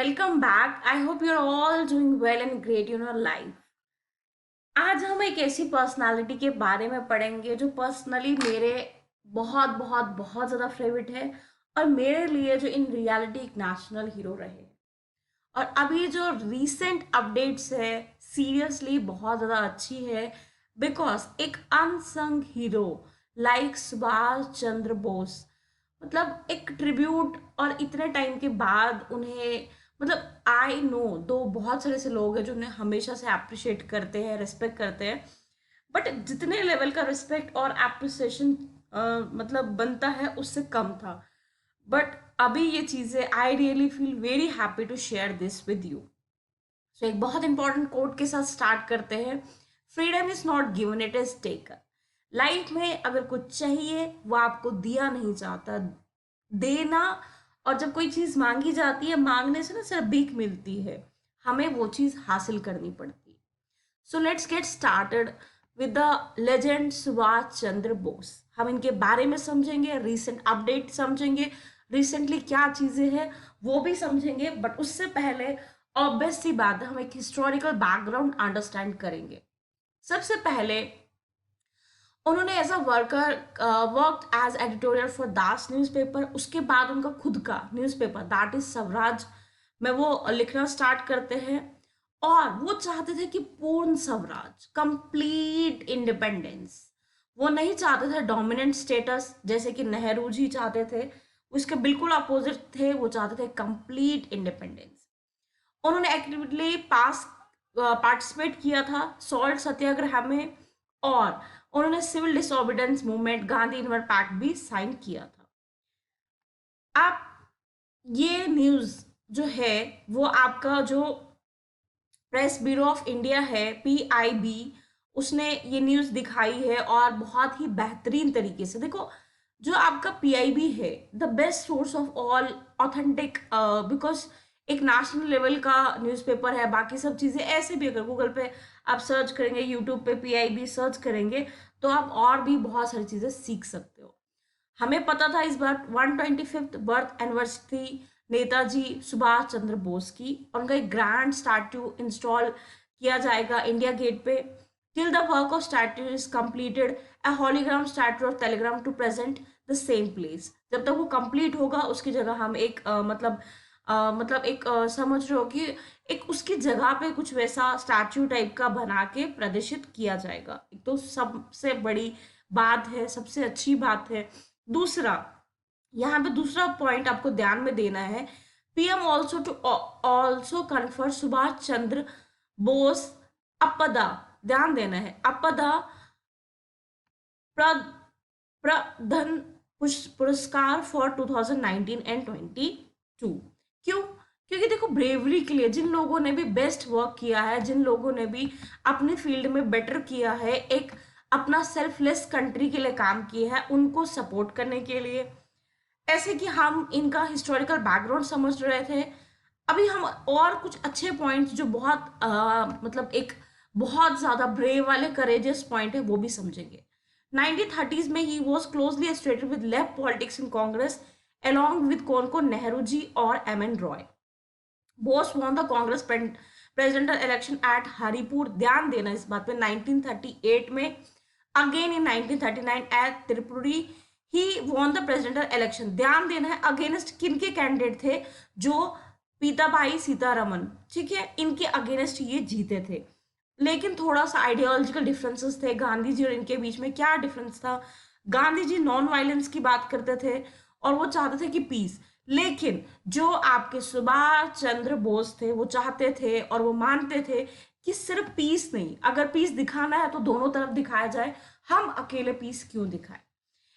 Welcome back. I hope you're all doing well and great in your life. आज हम एक ऐसी personality के बारे में पढ़ेंगे जो पर्सनली मेरे बहुत बहुत बहुत ज़्यादा फेवरेट है और मेरे लिए जो इन रियलिटी एक नेशनल हीरो रहे। और अभी जो रीसेंट अपडेट्स है सीरियसली बहुत ज़्यादा अच्छी है बिकॉज एक unsung hero like Subhash Chandra Bose मतलब एक ट्रिब्यूट और इतने टाइम के बाद उन्हें मतलब आई नो दो बहुत सारे ऐसे लोग हैं जो उन्हें हमेशा से अप्रिशिएट करते हैं रिस्पेक्ट करते हैं बट जितने लेवल का रिस्पेक्ट और एप्रिसिएशन मतलब बनता है उससे कम था बट अभी ये चीज़ें I really feel very happy to share this with you. So एक बहुत इंपॉर्टेंट कोट के साथ स्टार्ट करते हैं। Freedom is not given, it is taken. Life में अगर कुछ चाहिए वो आपको दिया नहीं जाता, देना। और जब कोई चीज़ मांगी जाती है मांगने से ना सिर्फ भीख मिलती है, हमें वो चीज़ हासिल करनी पड़ती है। So let's get started with the legend Subhash Chandra Bose. हम इनके बारे में समझेंगे, रीसेंट अपडेट समझेंगे, रिसेंटली क्या चीज़ें हैं वो भी समझेंगे। बट उससे पहले ऑब्वियस सी बात है हम एक हिस्टोरिकल बैकग्राउंड अंडरस्टैंड करेंगे। सबसे पहले उन्होंने as a worker worked as editorial for दास न्यूज़पेपर। उसके बाद उनका खुद का न्यूज़पेपर दैट इज स्वराज में वो लिखना स्टार्ट करते हैं। और वो चाहते थे कि पूर्ण स्वराज, कंप्लीट इंडिपेंडेंस। वो नहीं चाहते थे डोमिनेंट स्टेटस जैसे कि नेहरू जी चाहते थे, उसके बिल्कुल अपोजिट थे। वो चाहते थे कंप्लीट इंडिपेंडेंस। उन्होंने एक्टिवली पार्टिसिपेट किया था सॉल्ट सत्याग्रह में। और उन्होंने सिविल डिसोबीडेंस मूवमेंट गांधी इनवर पैक्ट भी साइन किया था। आप ये न्यूज़ जो है वो आपका जो प्रेस ब्यूरो ऑफ इंडिया है PIB, उसने ये न्यूज़ दिखाई है और बहुत ही बेहतरीन तरीके से। देखो, जो आपका PIB है the best source of all authentic, because एक नेशनल लेवल का न्यूज़पेपर है। बाकी सब चीज़ें ऐसे भी अगर गूगल पे आप सर्च करेंगे, यूट्यूब पे PIB सर्च करेंगे तो आप और भी बहुत सारी चीज़ें सीख सकते हो। हमें पता था इस बार 125th birth anniversary Netaji Subhash Chandra Bose की, उनका एक ग्रैंड स्टैट्यू इंस्टॉल किया जाएगा इंडिया गेट पे। Till the work of statue is completed a hologram statue of telegram to present the same place. जब तक वो कंप्लीट होगा उसकी जगह हम एक मतलब एक समझ रहे हो कि एक उसकी जगह पे कुछ वैसा स्टैच्यू टाइप का बना के प्रदर्शित किया जाएगा। एक तो सबसे बड़ी बात है, सबसे अच्छी बात है। दूसरा, यहाँ पे दूसरा पॉइंट आपको ध्यान में देना है। PM also to also confer Subhash Chandra Bose अपदा, ध्यान देना है, अपदा प्रधन पुरस्कार फॉर 2019 एंड 22। क्यों? क्योंकि देखो, ब्रेवरी के लिए जिन लोगों ने भी बेस्ट वर्क किया है, जिन लोगों ने भी अपने फील्ड में बेटर किया है, एक अपना सेल्फलेस कंट्री के लिए काम किया है, उनको सपोर्ट करने के लिए। ऐसे कि हम इनका हिस्टोरिकल बैकग्राउंड समझ रहे थे। अभी हम और कुछ अच्छे पॉइंट्स जो बहुत मतलब एक बहुत ज़्यादा ब्रेव वाले करेजियस पॉइंट है वो भी समझेंगे। 1930s में ही was closely associated with left politics in Congress along with कौन को, नेहरू जी और MN Roy. Bose won the Congress presidential election at Haripur, ध्यान देना इस बात पे, 1938 में। Again in 1939 at Tripuri he won the presidential election. ध्यान देना है अगेंस्ट किन के कैंडिडेट थे, जो पीताभाई सीतारमन, ठीक है, इनके अगेंस्ट ये जीते थे। लेकिन थोड़ा सा आइडियोलॉजिकल डिफरेंसेस थे गांधी जी और इनके बीच में। क्या डिफरेंस था? गांधी जी नॉन वायलेंस की बात करते थे और वो चाहते थे कि पीस। लेकिन जो आपके सुभाष चंद्र बोस थे वो चाहते थे और वो मानते थे कि सिर्फ पीस नहीं, अगर पीस दिखाना है तो दोनों तरफ दिखाया जाए, हम अकेले पीस क्यों दिखाएं।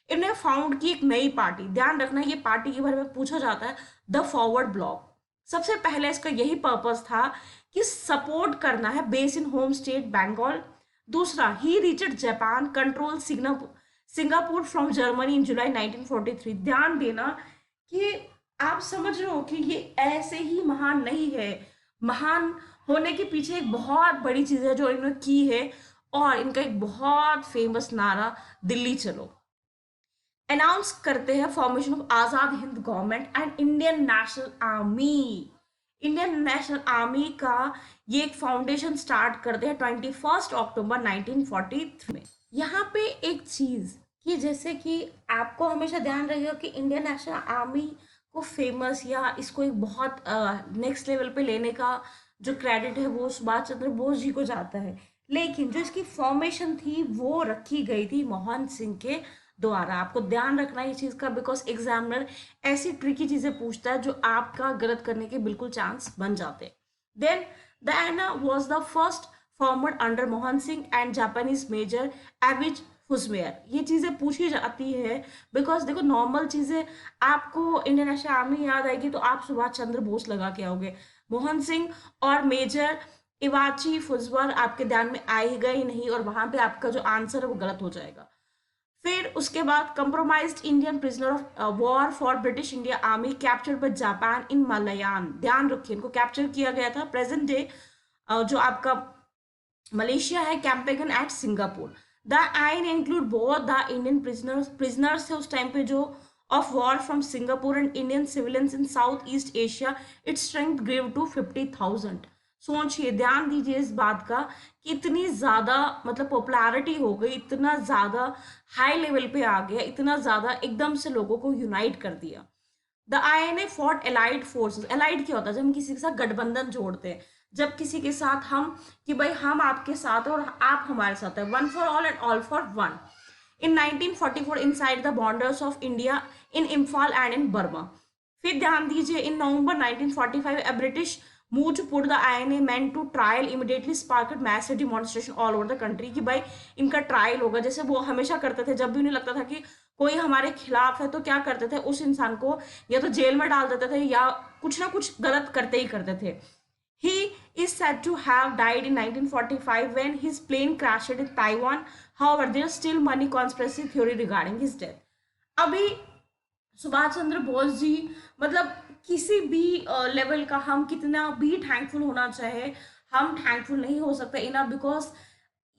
इन्हें फाउंड की एक नई पार्टी, ध्यान रखना ये पार्टी के बारे में पूछा जाता है, द फॉरवर्ड ब्लॉक। सबसे पहले इसका यही पर्पस था कि सपोर्ट करना है base in home state Bengal. दूसरा, ही reached Japan control Singapore from Germany in July 1943। ध्यान देना कि आप समझ रहे हो कि ये ऐसे ही महान नहीं है, महान होने के पीछे एक बहुत बड़ी चीज है जो इन्होंने की है। और इनका एक बहुत फेमस नारा, दिल्ली चलो, अनाउंस करते हैं formation of Azad Hind government and Indian national army. Indian national army का ये एक फाउंडेशन स्टार्ट करते हैं 21 अक्टूबर 1943 में। यहाँ पे एक चीज कि जैसे कि आपको हमेशा ध्यान रहेगा कि इंडियन नेशनल आर्मी को फेमस या इसको एक बहुत नेक्स्ट लेवल पे लेने का जो क्रेडिट है वो सुभाष चंद्र बोस जी को जाता है, लेकिन जो इसकी फॉर्मेशन थी वो रखी गई थी मोहन सिंह के द्वारा। आपको ध्यान रखना है इस चीज का, बिकॉज एग्जामिनर ऐसी ट्रिकी चीजें पूछता है जो आपका गलत करने के बिल्कुल चांस बन जाते हैं। Then the INA was the first formed under Mohan Singh and Japanese major एविज हुजमेयर। ये चीजें पूछी जाती है बिकॉज देखो नॉर्मल चीजें आपको इंडियन नेशनल आर्मी याद आएगी तो आप सुभाष चंद्र बोस लगा के आओगे, मोहन सिंह और मेजर इवाची फुजवर आपके ध्यान में आएगा ही नहीं, और वहां पे आपका जो आंसर है वो गलत हो जाएगा। फिर उसके बाद compromised Indian prisoner of war for British India army captured by Japan in Malayan. ध्यान रखिए इनको कैप्चर किया गया था प्रेजेंट डे जो आपका मलेशिया है, campaign at Singapore. The INA include both the Indian prisoners थे उस टाइम पे जो of war from Singapore and Indian civilians in south east Asia. Its strength grew to 50,000। सोचिए, ध्यान दीजिए इस बात का कि इतनी ज्यादा मतलब पॉपुलैरिटी हो गई, इतना ज्यादा हाई लेवल पे आ गया, इतना ज्यादा एकदम से लोगों को यूनाइट कर दिया। The INA fought allied forces. Allied क्या होता है? जब हम किसी के साथ गठबंधन जोड़ते हैं, जब किसी के साथ हम कि भाई हम आपके साथ हैं और आप हमारे साथ हैं, one for all and all for one. In 1944 inside the borders of India in Imphal and in Burma. फिर ध्यान दीजिए, इन नवंबर 1945 a British move to put the INA men to trial immediately sparked massive demonstration all over the country कि भाई इनका trial होगा। जैसे वो हमेशा करते थे, जब भी उन्हें लगता था कि कोई हमारे खिलाफ है तो क्या करते थे, उस इंसान को या तो जेल में डाल देते थे या कुछ ना कुछ गलत करते ही करते थे। He is said to have died in 1945 when his plane crashed in Taiwan. However, there is still many conspiracy theory regarding his death. अभी सुभाष चंद्र बोस जी मतलब किसी भी लेवल का हम कितना भी थैंकफुल होना चाहे, हम थैंकफुल नहीं हो सकते इनफ, बिकॉज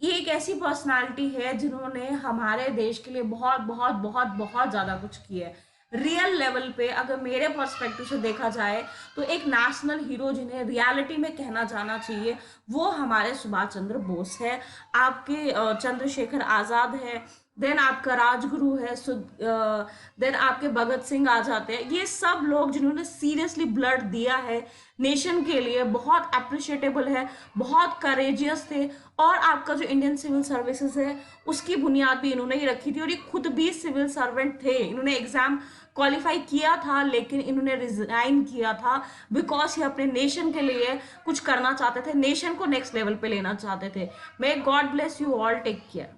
ये एक ऐसी पर्सनालिटी है जिन्होंने हमारे देश के लिए बहुत बहुत बहुत बहुत ज़्यादा कुछ किया है। रियल लेवल पे अगर मेरे पर्सपेक्टिव से देखा जाए तो एक नेशनल हीरो जिन्हें रियलिटी में कहना जाना चाहिए वो हमारे सुभाष चंद्र बोस है। आपके चंद्रशेखर आज़ाद है, देन आपका राजगुरु है, देन आपके भगत सिंह आ जाते हैं। ये सब लोग जिन्होंने सीरियसली ब्लड दिया है नेशन के लिए, बहुत अप्रिशिएटेबल है, बहुत करेजियस थे। और आपका जो इंडियन सिविल सर्विसेज है उसकी बुनियाद भी इन्होंने ही रखी थी, और ये खुद भी सिविल सर्वेंट थे। इन्होंने एग्जाम क्वालिफाई किया था लेकिन इन्होंने रिजाइन किया था बिकॉज ये अपने नेशन के लिए कुछ करना चाहते थे, नेशन को नेक्स्ट लेवल पे लेना चाहते थे। May God bless you all, take care.